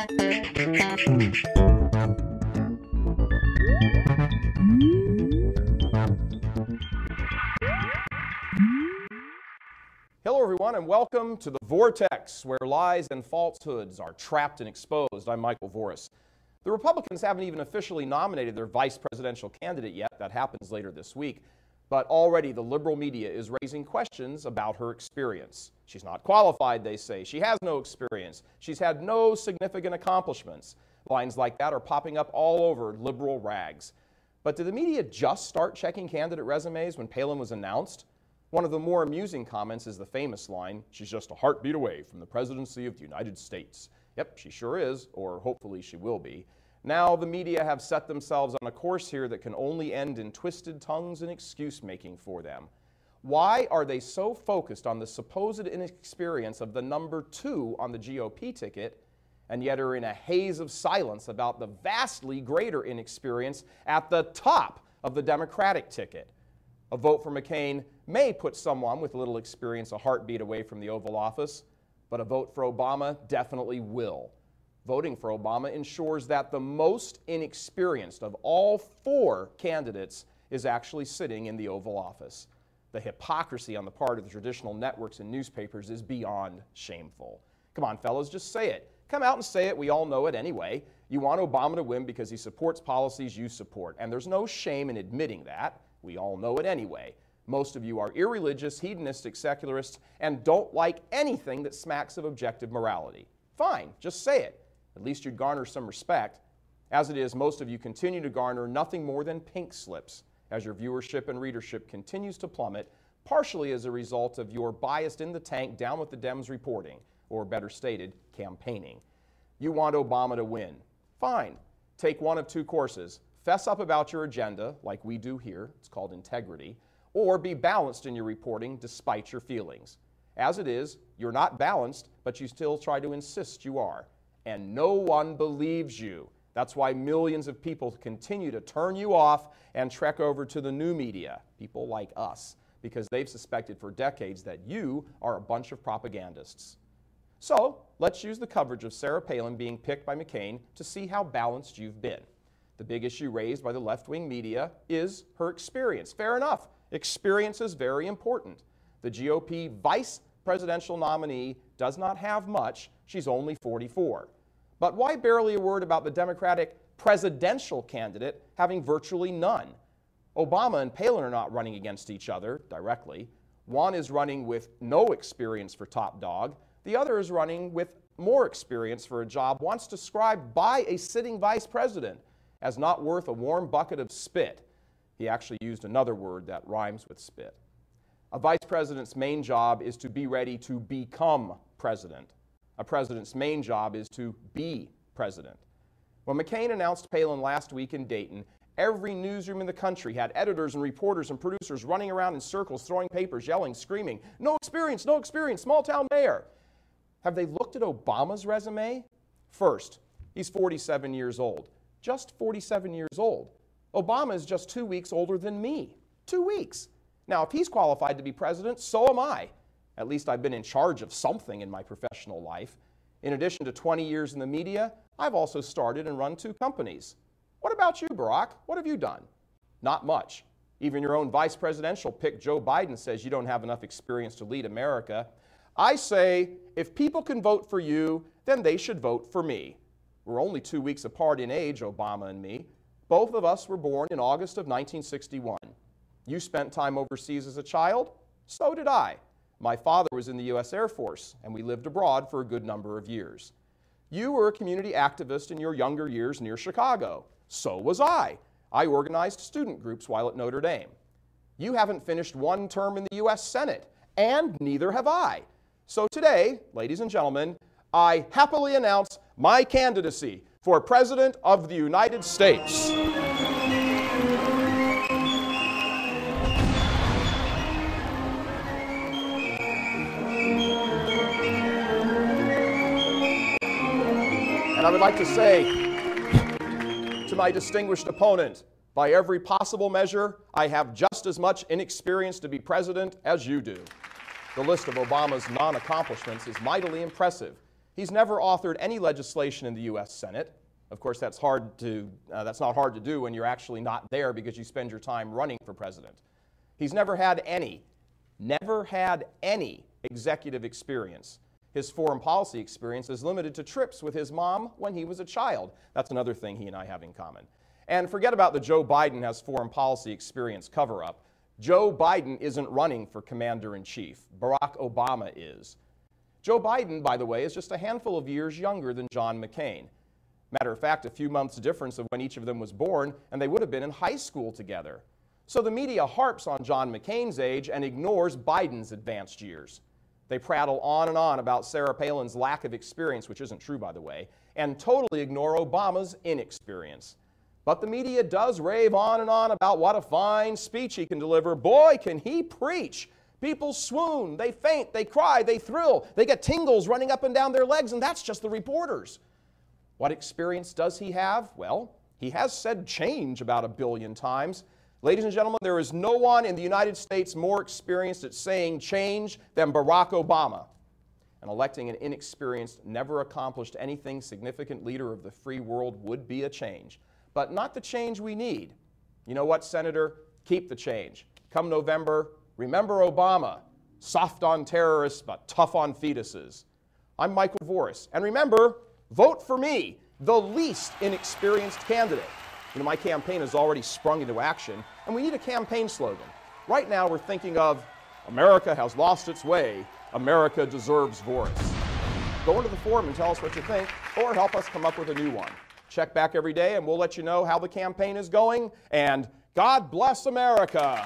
Hello everyone and welcome to the Vortex, where lies and falsehoods are trapped and exposed. I'm Michael Voris. The Republicans haven't even officially nominated their vice presidential candidate yet. That happens later this week. But already the liberal media is raising questions about her experience. She's not qualified, they say. She has no experience. She's had no significant accomplishments. Lines like that are popping up all over liberal rags. But did the media just start checking candidate resumes when Palin was announced? One of the more amusing comments is the famous line, "She's just a heartbeat away from the presidency of the United States." Yep, she sure is, or hopefully she will be. Now the media have set themselves on a course here that can only end in twisted tongues and excuse-making for them. Why are they so focused on the supposed inexperience of the number 2 on the GOP ticket, and yet are in a haze of silence about the vastly greater inexperience at the top of the Democratic ticket? A vote for McCain may put someone with little experience a heartbeat away from the Oval Office, but a vote for Obama definitely will. Voting for Obama ensures that the most inexperienced of all 4 candidates is actually sitting in the Oval Office. The hypocrisy on the part of the traditional networks and newspapers is beyond shameful. Come on, fellas, just say it. Come out and say it. We all know it anyway. You want Obama to win because he supports policies you support, and there's no shame in admitting that. We all know it anyway. Most of you are irreligious, hedonistic secularists and don't like anything that smacks of objective morality. Fine, just say it. At least you'd garner some respect. As it is, most of you continue to garner nothing more than pink slips as your viewership and readership continues to plummet, partially as a result of your biased in the tank down with the Dems reporting, or better stated, campaigning. You want Obama to win. Fine. Take one of 2 courses. Fess up about your agenda, like we do here, it's called integrity, or be balanced in your reporting despite your feelings. As it is, you're not balanced, but you still try to insist you are. And no one believes you. That's why millions of people continue to turn you off and trek over to the new media, people like us, because they've suspected for decades that you are a bunch of propagandists. So, let's use the coverage of Sarah Palin being picked by McCain to see how balanced you've been. The big issue raised by the left-wing media is her experience. Fair enough. Experience is very important. The GOP vice presidential nominee does not have much. She's only 44. But why barely a word about the Democratic presidential candidate having virtually none? Obama and Palin are not running against each other directly. One is running with no experience for top dog. The other is running with more experience for a job once described by a sitting vice president as not worth a warm bucket of spit. He actually used another word that rhymes with spit. A vice president's main job is to be ready to become president. A president's main job is to be president. When McCain announced Palin last week in Dayton, every newsroom in the country had editors and reporters and producers running around in circles, throwing papers, yelling, screaming, "No experience, no experience, small-town mayor." Have they looked at Obama's resume? First, he's 47 years old. Just 47 years old. Obama is just 2 weeks older than me. 2 weeks. Now, if he's qualified to be president, so am I. At least I've been in charge of something in my professional life. In addition to 20 years in the media, I've also started and run 2 companies. What about you, Barack? What have you done? Not much. Even your own vice presidential pick, Joe Biden, says you don't have enough experience to lead America. I say, if people can vote for you, then they should vote for me. We're only 2 weeks apart in age, Obama and me. Both of us were born in August of 1961. You spent time overseas as a child. So did I. My father was in the U.S. Air Force, and we lived abroad for a good number of years. You were a community activist in your younger years near Chicago. So was I. I organized student groups while at Notre Dame. You haven't finished 1 term in the U.S. Senate, and neither have I. So today, ladies and gentlemen, I happily announce my candidacy for President of the United States. And I would like to say to my distinguished opponent, by every possible measure, I have just as much inexperience to be president as you do. The list of Obama's non-accomplishments is mightily impressive. He's never authored any legislation in the U.S. Senate. Of course, that's not hard to do when you're actually not there because you spend your time running for president. He's never had any executive experience. His foreign policy experience is limited to trips with his mom when he was a child. That's another thing he and I have in common. And forget about the Joe Biden has foreign policy experience cover-up. Joe Biden isn't running for commander-in-chief. Barack Obama is. Joe Biden, by the way, is just a handful of years younger than John McCain. Matter of fact, a few months difference of when each of them was born, and they would have been in high school together. So the media harps on John McCain's age and ignores Biden's advanced years. They prattle on and on about Sarah Palin's lack of experience, which isn't true, by the way, and totally ignore Obama's inexperience. But the media does rave on and on about what a fine speech he can deliver. Boy, can he preach! People swoon, they faint, they cry, they thrill, they get tingles running up and down their legs, and that's just the reporters. What experience does he have? Well, he has said change about 1 billion times. Ladies and gentlemen, there is no one in the United States more experienced at saying change than Barack Obama. And electing an inexperienced, never accomplished anything significant leader of the free world would be a change. But not the change we need. You know what, Senator? Keep the change. Come November, remember Obama. Soft on terrorists, but tough on fetuses. I'm Michael Voris. And remember, vote for me, the least inexperienced candidate. You know, my campaign has already sprung into action, and we need a campaign slogan. Right now, we're thinking of, America has lost its way. America deserves Voris. Go into the forum and tell us what you think, or help us come up with a new one. Check back every day, and we'll let you know how the campaign is going, and God bless America.